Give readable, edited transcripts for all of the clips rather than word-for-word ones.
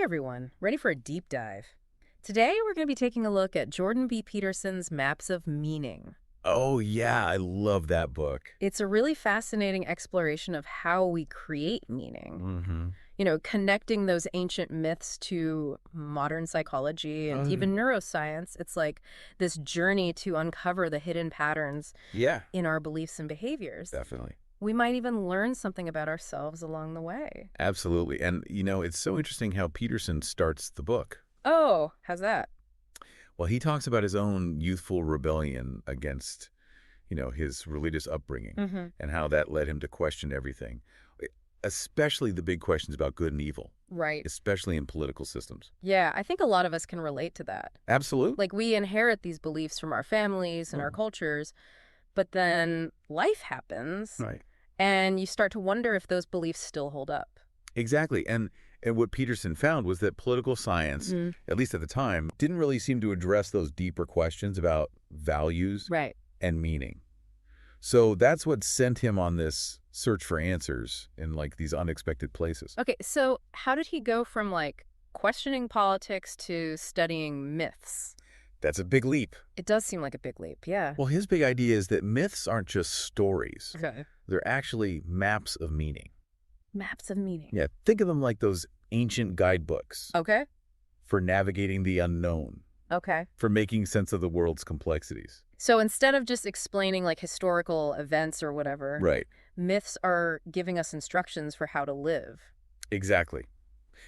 everyone, ready for a deep dive. Today we're going to be taking a look at Jordan B. Peterson's Maps of Meaning. Oh, yeah, I love that book. It's a really fascinating exploration of how we create meaning. Mm-hmm. Connecting those ancient myths to modern psychology and even neuroscience. It's like this journey to uncover the hidden patterns Yeah, in our beliefs and behaviors. definitely. We might even learn something about ourselves along the way. Absolutely. And, it's so interesting how Peterson starts the book. Oh, how's that? Well, he talks about his own youthful rebellion against, his religious upbringing Mm-hmm. and how that led him to question everything, especially the big questions about good and evil, Right. especially in political systems. Yeah, I think a lot of us can relate to that. Absolutely. Like, we inherit these beliefs from our families and our cultures, but then life happens, Right. and you start to wonder if those beliefs still hold up. Exactly. And what Peterson found was that political science, at least at the time, didn't really seem to address those deeper questions about values Right. and meaning. So that's what sent him on this search for answers in these unexpected places. Okay, so how did he go from, questioning politics to studying myths? That's a big leap. It does seem like a big leap, yeah. Well, his big idea is that myths aren't just stories. Okay. They're actually maps of meaning. Maps of meaning. Yeah, think of them like those ancient guidebooks Okay. for navigating the unknown, Okay. for making sense of the world's complexities. So instead of just explaining, historical events or whatever, Right. myths are giving us instructions for how to live. Exactly.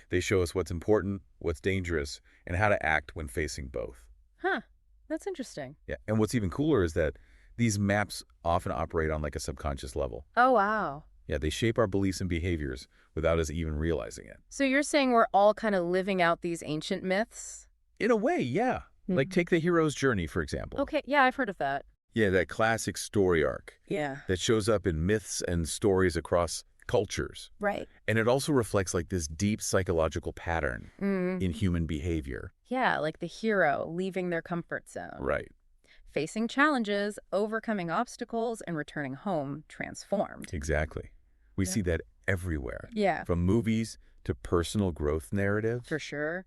They show us what's important, what's dangerous, and how to act when facing both. Huh. That's interesting. Yeah, and what's even cooler is that these maps often operate on a subconscious level. Oh, wow. Yeah, they shape our beliefs and behaviors without us even realizing it. So you're saying we're all kind of living out these ancient myths? In a way, yeah. Like take the hero's journey, for example. Okay, yeah, I've heard of that. Yeah, that classic story arc Yeah. that shows up in myths and stories across cultures. Right. And it also reflects this deep psychological pattern in human behavior. Yeah, like the hero leaving their comfort zone. Right. Facing challenges, overcoming obstacles, and returning home transformed. Exactly. We see that everywhere, Yeah, from movies to personal growth narratives. for sure.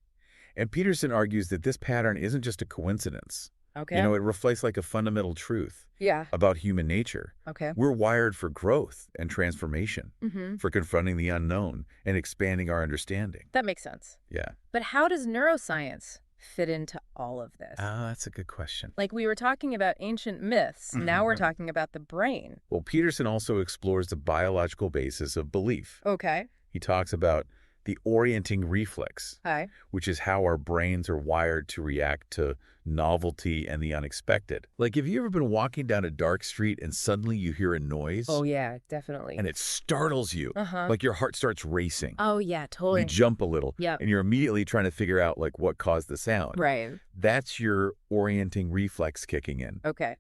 And Peterson argues that this pattern isn't just a coincidence. Okay. It reflects a fundamental truth Yeah. about human nature. Okay. We're wired for growth and transformation, Mm-hmm. for confronting the unknown and expanding our understanding. That makes sense. Yeah. But how does neuroscience fit into all of this? That's a good question. Like we were talking about ancient myths, now we're talking about the brain. Well, Peterson also explores the biological basis of belief. Okay. He talks about the orienting reflex, Hi. which is how our brains are wired to react to novelty and the unexpected. Have you ever been walking down a dark street and suddenly you hear a noise? Oh, yeah, definitely. And it startles you. Uh-huh. Like your heart starts racing. Oh, yeah, totally. You jump a little. Yep. And you're immediately trying to figure out what caused the sound. Right. That's your orienting reflex kicking in. Okay.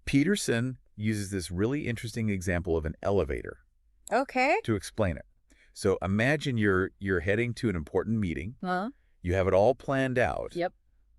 Peterson uses this really interesting example of an elevator Okay. to explain it. So imagine you're heading to an important meeting. Huh? You have it all planned out. Yep.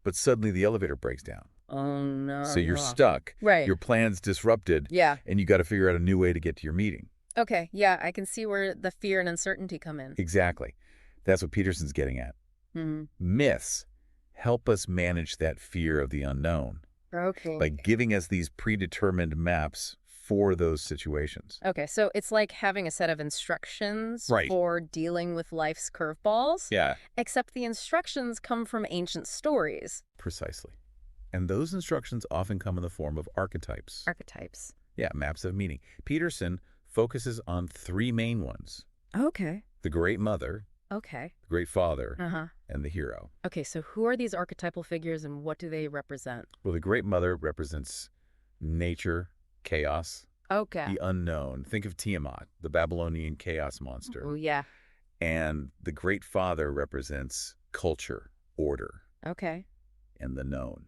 But suddenly the elevator breaks down. Oh, no. So you're stuck. Right. Your plan's disrupted. Yeah. And you got to figure out a new way to get to your meeting. Okay. Yeah, I can see where the fear and uncertainty come in. Exactly. That's what Peterson's getting at. Mm-hmm. Myths help us manage that fear of the unknown Okay. by giving us these predetermined maps for those situations. Okay, so it's like having a set of instructions Right. for dealing with life's curveballs. Yeah, Except the instructions come from ancient stories. precisely. And those instructions often come in the form of archetypes. Archetypes. Yeah, maps of meaning. Peterson focuses on three main ones: Okay. the great mother, Okay. the great father, Uh-huh. and the hero. Okay, so who are these archetypal figures and what do they represent? Well, the great mother represents nature, chaos, Okay. the unknown. Think of Tiamat, the Babylonian chaos monster. Oh, yeah. And the great father represents culture, order, Okay. and the known.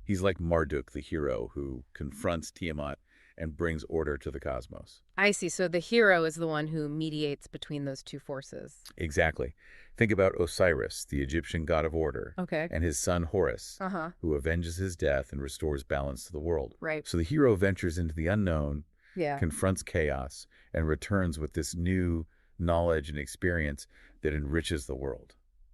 He's like Marduk, the hero who confronts Tiamat and brings order to the cosmos. I see. So the hero is the one who mediates between those two forces. Exactly. Think about Osiris, the Egyptian god of order, Okay. and his son Horus, Uh-huh. who avenges his death and restores balance to the world. Right. So the hero ventures into the unknown, Yeah. confronts chaos, and returns with this new knowledge and experience that enriches the world.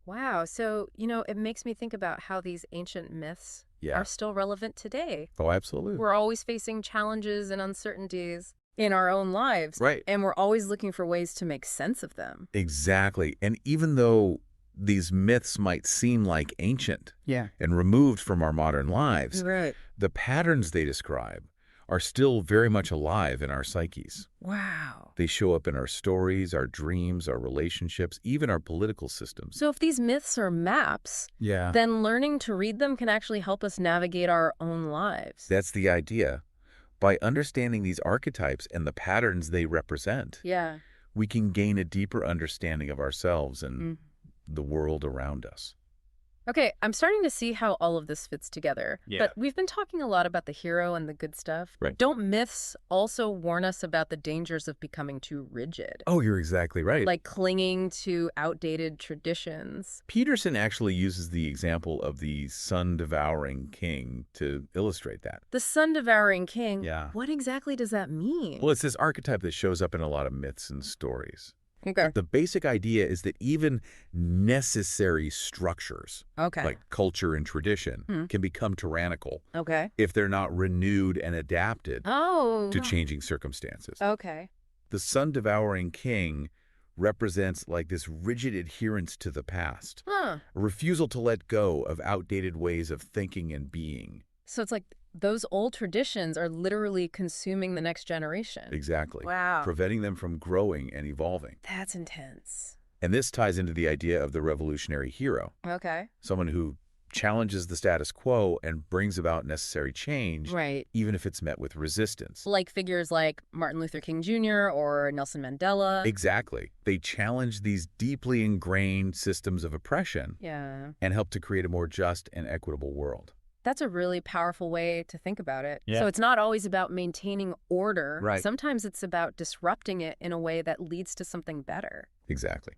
Wow. So, it makes me think about how these ancient myths Yeah. are still relevant today. Oh, absolutely. We're always facing challenges and uncertainties in our own lives, Right. and we're always looking for ways to make sense of them. Exactly. And even though these myths might seem like ancient Yeah. and removed from our modern lives, Right. the patterns they describe are still very much alive in our psyches. Wow. They show up in our stories, our dreams, our relationships, even our political systems. So if these myths are maps, Yeah. then learning to read them can actually help us navigate our own lives. That's the idea. By understanding these archetypes and the patterns they represent, Yeah. we can gain a deeper understanding of ourselves and Mm. the world around us. Okay, I'm starting to see how all of this fits together. Yeah. But we've been talking a lot about the hero and the good stuff. Right. Don't myths also warn us about the dangers of becoming too rigid? Oh, you're exactly right. Like clinging to outdated traditions. Peterson actually uses the example of the sun-devouring king to illustrate that. The sun-devouring king, Yeah. what exactly does that mean? Well, it's this archetype that shows up in a lot of myths and stories. Okay. The basic idea is that even necessary structures, Okay. like culture and tradition, can become tyrannical Okay. if they're not renewed and adapted Oh. to changing circumstances. Okay. The sun-devouring king represents like this rigid adherence to the past, Huh. a refusal to let go of outdated ways of thinking and being. So it's like those old traditions are literally consuming the next generation. Exactly. Wow. Preventing them from growing and evolving. That's intense. And this ties into the idea of the revolutionary hero, Okay. someone who challenges the status quo and brings about necessary change, Right. even if it's met with resistance. Like figures like Martin Luther King Jr. or Nelson Mandela. Exactly. They challenge these deeply ingrained systems of oppression Yeah. and help to create a more just and equitable world. That's a really powerful way to think about it. Yeah. So it's not always about maintaining order. Right. Sometimes it's about disrupting it in a way that leads to something better. Exactly.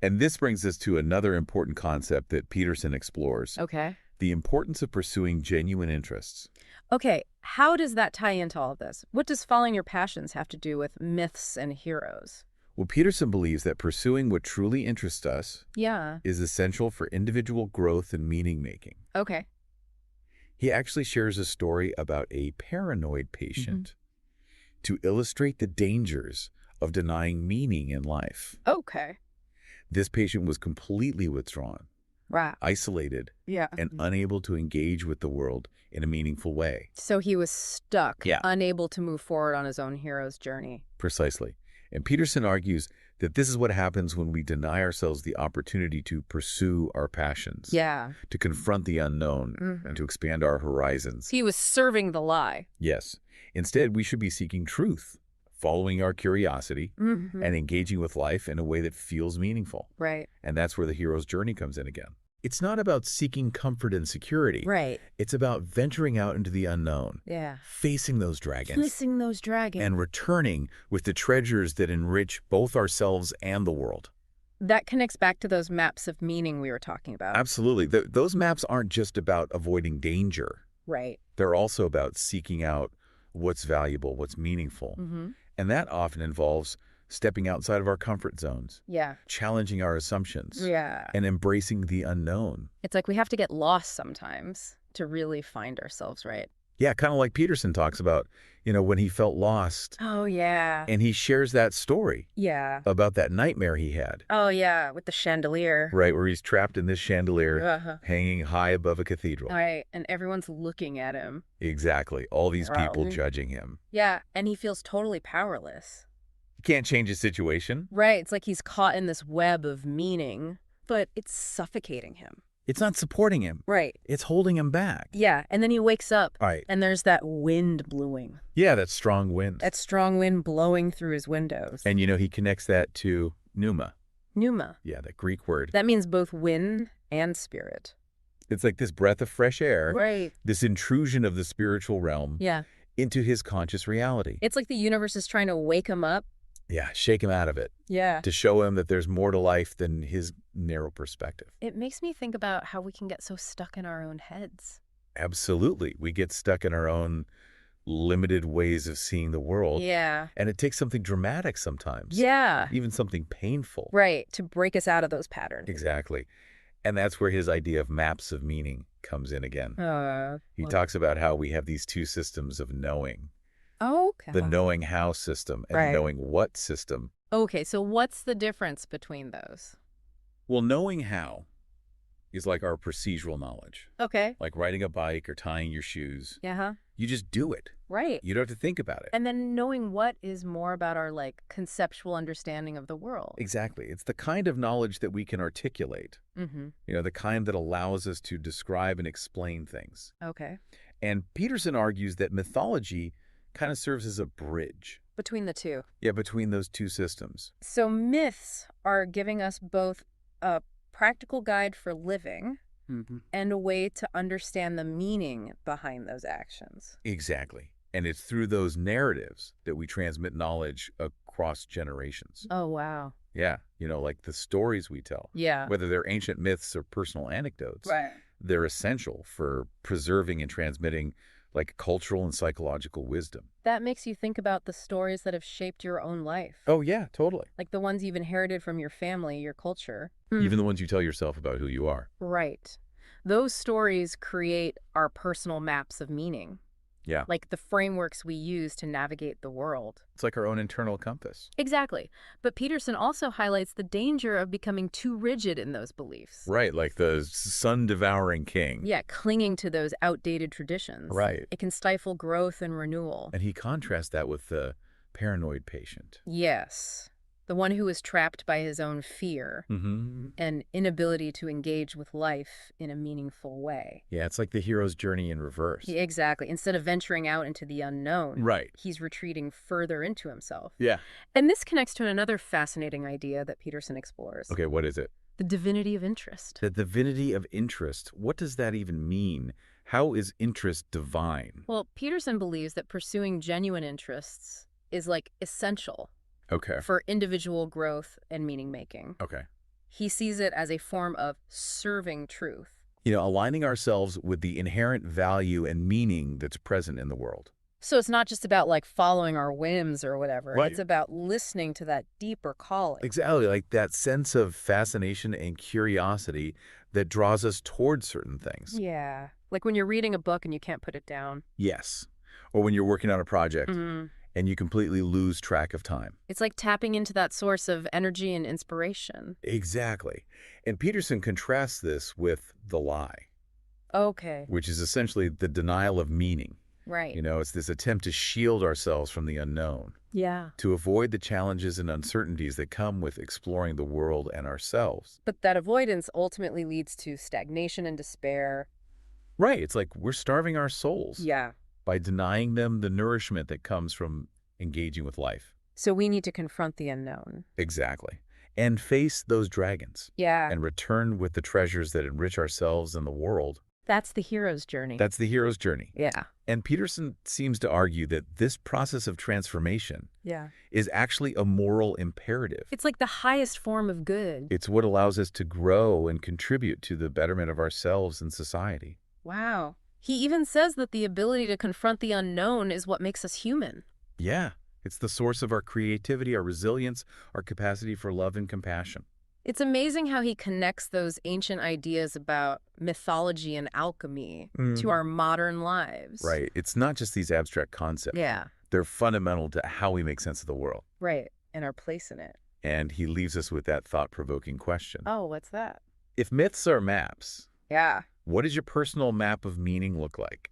And this brings us to another important concept that Peterson explores, Okay. the importance of pursuing genuine interests. Okay, how does that tie into all of this? What does following your passions have to do with myths and heroes? Well, Peterson believes that pursuing what truly interests us Yeah. is essential for individual growth and meaning-making. Okay. He actually shares a story about a paranoid patient to illustrate the dangers of denying meaning in life. Okay. This patient was completely withdrawn, Wow. isolated, Yeah. and unable to engage with the world in a meaningful way. So he was stuck, Yeah. unable to move forward on his own hero's journey. Precisely. And Peterson argues that this is what happens when we deny ourselves the opportunity to pursue our passions, Yeah. to confront the unknown, and to expand our horizons. He was serving the lie. Yes. Instead, we should be seeking truth, following our curiosity, Mm-hmm. and engaging with life in a way that feels meaningful. Right. And that's where the hero's journey comes in again. It's not about seeking comfort and security. Right. It's about venturing out into the unknown, Yeah. facing those dragons, Missing those dragons. and returning with the treasures that enrich both ourselves and the world. That connects back to those maps of meaning we were talking about. Absolutely. Those maps aren't just about avoiding danger. Right. They're also about seeking out what's valuable, what's meaningful. Mm-hmm. And that often involves stepping outside of our comfort zones, Yeah. challenging our assumptions, Yeah. and embracing the unknown. It's like we have to get lost sometimes to really find ourselves, right? Yeah, kind of like Peterson talks about, when he felt lost. Oh, yeah. And he shares that story Yeah. about that nightmare he had, Oh, yeah, with the chandelier. right, where he's trapped in this chandelier Uh-huh. hanging high above a cathedral. All right, and everyone's looking at him. Exactly. All these people Wow. judging him. Yeah, and he feels totally powerless. He can't change his situation. Right, it's like he's caught in this web of meaning, but it's suffocating him. It's not supporting him. Right. It's holding him back. Yeah, and then he wakes up, Right. and there's that wind blowing. Yeah, that strong wind. That strong wind blowing through his windows. And, he connects that to pneuma. Pneuma. Yeah, that Greek word. That means both wind and spirit. It's like this breath of fresh air, Right. this intrusion of the spiritual realm Yeah. into his conscious reality. It's like the universe is trying to wake him up. Yeah, shake him out of it Yeah. to show him that there's more to life than his narrow perspective. It makes me think about how we can get so stuck in our own heads. Absolutely. We get stuck in our own limited ways of seeing the world. Yeah. And it takes something dramatic sometimes. Yeah. Even something painful. Right. To break us out of those patterns. Exactly. And that's where his idea of maps of meaning comes in again. He talks about how we have these two systems of knowing. Okay. The knowing how system and knowing what system. Okay, so what's the difference between those? Well, knowing how is like our procedural knowledge. Okay. Like riding a bike or tying your shoes. Yeah. You just do it. Right. You don't have to think about it. And then knowing what is more about our conceptual understanding of the world. Exactly. It's the kind of knowledge that we can articulate. Mm-hmm. The kind that allows us to describe and explain things. Okay. And Peterson argues that mythology kind of serves as a bridge. Between the two. Yeah, between those two systems. So myths are giving us both a practical guide for living and a way to understand the meaning behind those actions. Exactly. And it's through those narratives that we transmit knowledge across generations. Oh, wow. Yeah. Like the stories we tell. Yeah. Whether they're ancient myths or personal anecdotes. Right. They're essential for preserving and transmitting cultural and psychological wisdom. That makes you think about the stories that have shaped your own life. Oh, yeah, totally. Like the ones you've inherited from your family, your culture. Even the ones you tell yourself about who you are. Right. Those stories create our personal maps of meaning. Yeah. Like the frameworks we use to navigate the world. It's like our own internal compass. Exactly. But Peterson also highlights the danger of becoming too rigid in those beliefs. Right, like the sun-devouring king. Yeah, clinging to those outdated traditions. Right. It can stifle growth and renewal. And he contrasts that with the paranoid patient. Yes. The one who is trapped by his own fear and inability to engage with life in a meaningful way. Yeah, it's like the hero's journey in reverse. Yeah, exactly. Instead of venturing out into the unknown, right, he's retreating further into himself. Yeah. And this connects to another fascinating idea that Peterson explores. Okay, what is it? The divinity of interest. The divinity of interest. What does that even mean? How is interest divine? Well, Peterson believes that pursuing genuine interests is essential. Okay. For individual growth and meaning-making. Okay. He sees it as a form of serving truth. Aligning ourselves with the inherent value and meaning that's present in the world. So it's not just about following our whims or whatever. Right. It's about listening to that deeper calling. Exactly, like that sense of fascination and curiosity that draws us towards certain things. Yeah. Like when you're reading a book and you can't put it down. Yes. Or when you're working on a project. And you completely lose track of time. It's like tapping into that source of energy and inspiration. Exactly. And Peterson contrasts this with the lie. Okay. Which is essentially the denial of meaning. Right. It's this attempt to shield ourselves from the unknown. Yeah. To avoid the challenges and uncertainties that come with exploring the world and ourselves. But that avoidance ultimately leads to stagnation and despair. Right. It's like we're starving our souls. Yeah. By denying them the nourishment that comes from engaging with life. So we need to confront the unknown. Exactly. And face those dragons. Yeah. And return with the treasures that enrich ourselves and the world. That's the hero's journey. That's the hero's journey. Yeah. And Peterson seems to argue that this process of transformation is actually a moral imperative. It's like the highest form of good. It's what allows us to grow and contribute to the betterment of ourselves and society. Wow. He even says that the ability to confront the unknown is what makes us human. Yeah. It's the source of our creativity, our resilience, our capacity for love and compassion. It's amazing how he connects those ancient ideas about mythology and alchemy to our modern lives. Right. It's not just these abstract concepts. Yeah. They're fundamental to how we make sense of the world. Right. And our place in it. And he leaves us with that thought-provoking question. Oh, what's that? If myths are maps, yeah, what does your personal map of meaning look like?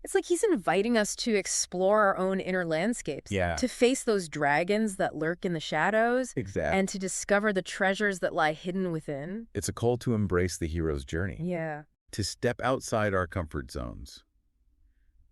It's like he's inviting us to explore our own inner landscapes. Yeah. To face those dragons that lurk in the shadows. Exactly. And to discover the treasures that lie hidden within. It's a call to embrace the hero's journey. Yeah. To step outside our comfort zones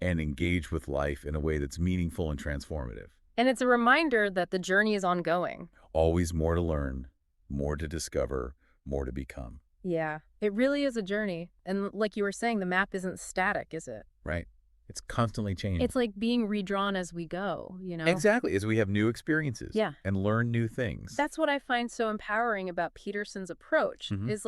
and engage with life in a way that's meaningful and transformative. And it's a reminder that the journey is ongoing. Always more to learn, more to discover, more to become. Yeah, it really is a journey. And like you were saying, the map isn't static, is it? Right. It's constantly changing. It's like being redrawn as we go, Exactly, as we have new experiences. Yeah. And learn new things. That's what I find so empowering about Peterson's approach, is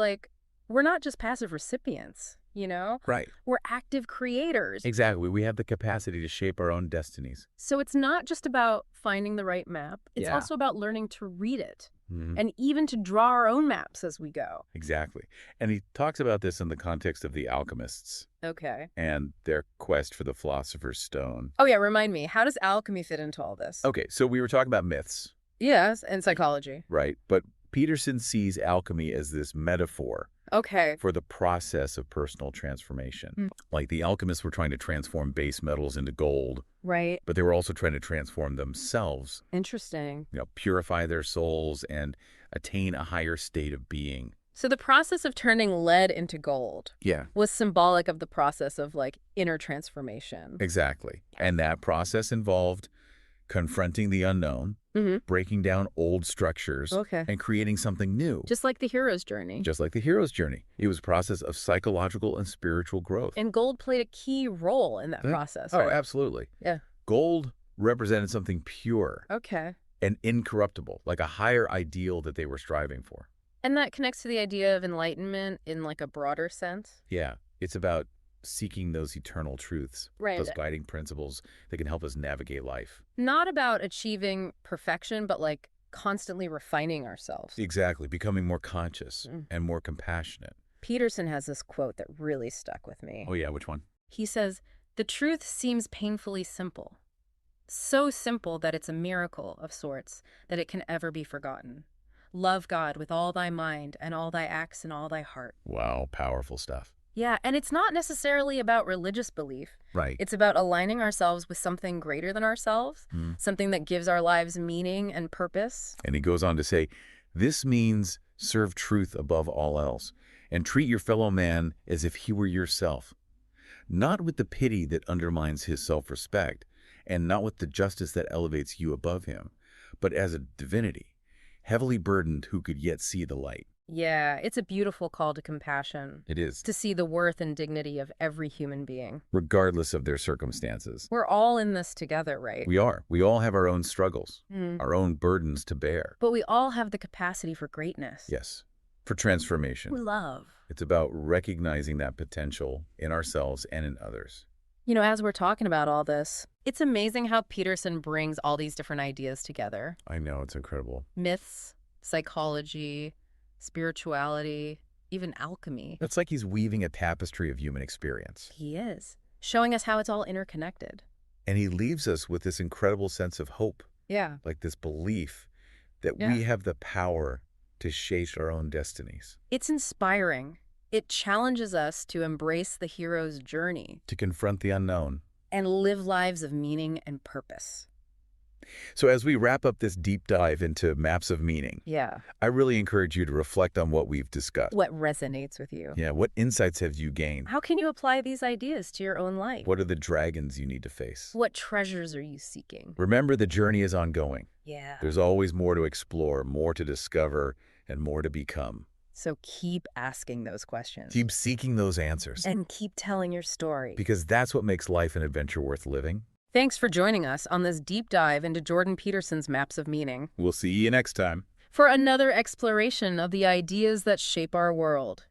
we're not just passive recipients, you know? Right. We're active creators. Exactly. We have the capacity to shape our own destinies. So it's not just about finding the right map. It's Yeah. also about learning to read it Mhm. and even to draw our own maps as we go. Exactly. And he talks about this in the context of the alchemists Okay. and their quest for the philosopher's stone. Oh, yeah, remind me. How does alchemy fit into all this? Okay, so we were talking about myths, Yes, and psychology. right? But Peterson sees alchemy as this metaphor Okay. for the process of personal transformation. Mm. Like the alchemists were trying to transform base metals into gold, Right. but they were also trying to transform themselves, Interesting. purify their souls and attain a higher state of being. So the process of turning lead into gold Yeah, was symbolic of the process of like inner transformation. exactly. And that process involved confronting the unknown, Mm-hmm. breaking down old structures, Okay. and creating something new. Just like the hero's journey. Just like the hero's journey. It was a process of psychological and spiritual growth. And gold played a key role in that Yeah. process, Oh, right? absolutely. Yeah. Gold represented something pure Okay. and incorruptible, like a higher ideal that they were striving for. And that connects to the idea of enlightenment in like a broader sense. Yeah, it's about seeking those eternal truths, Right. those guiding principles that can help us navigate life. Not about achieving perfection, but like constantly refining ourselves. Exactly, becoming more conscious Mm. and more compassionate. Peterson has this quote that really stuck with me. Oh yeah, which one? He says, "The truth seems painfully simple. So simple that it's a miracle of sorts that it can ever be forgotten. Love God with all thy mind and all thy acts and all thy heart." Wow, powerful stuff. Yeah, and it's not necessarily about religious belief. Right. It's about aligning ourselves with something greater than ourselves, Mm. something that gives our lives meaning and purpose. And he goes on to say, this means serve truth above all else and treat your fellow man as if he were yourself, not with the pity that undermines his self-respect and not with the justice that elevates you above him, but as a divinity, heavily burdened who could yet see the light. Yeah, it's a beautiful call to compassion, It is, to see the worth and dignity of every human being. regardless of their circumstances. We're all in this together, right? We are. We all have our own struggles, Mm. our own burdens to bear. But we all have the capacity for greatness. Yes, for transformation. Love. It's about recognizing that potential in ourselves and in others. You know, as we're talking about all this, it's amazing how Peterson brings all these different ideas together. I know, it's incredible. Myths, psychology, spirituality, even alchemy. It's like he's weaving a tapestry of human experience. He is, showing us how it's all interconnected. And he leaves us with this incredible sense of hope, Yeah. like this belief that Yeah. we have the power to shape our own destinies, It's inspiring. It challenges us to embrace the hero's journey to confront the unknown. and live lives of meaning and purpose. So as we wrap up this deep dive into maps of meaning, Yeah. I really encourage you to reflect on what we've discussed. What resonates with you? Yeah, what insights have you gained? How can you apply these ideas to your own life? What are the dragons you need to face? What treasures are you seeking? Remember, the journey is ongoing. Yeah. There's always more to explore, more to discover, and more to become. So keep asking those questions. Keep seeking those answers, And keep telling your story. because that's what makes life an adventure worth living. Thanks for joining us on this deep dive into Jordan Peterson's Maps of Meaning We'll see you next time. for another exploration of the ideas that shape our world.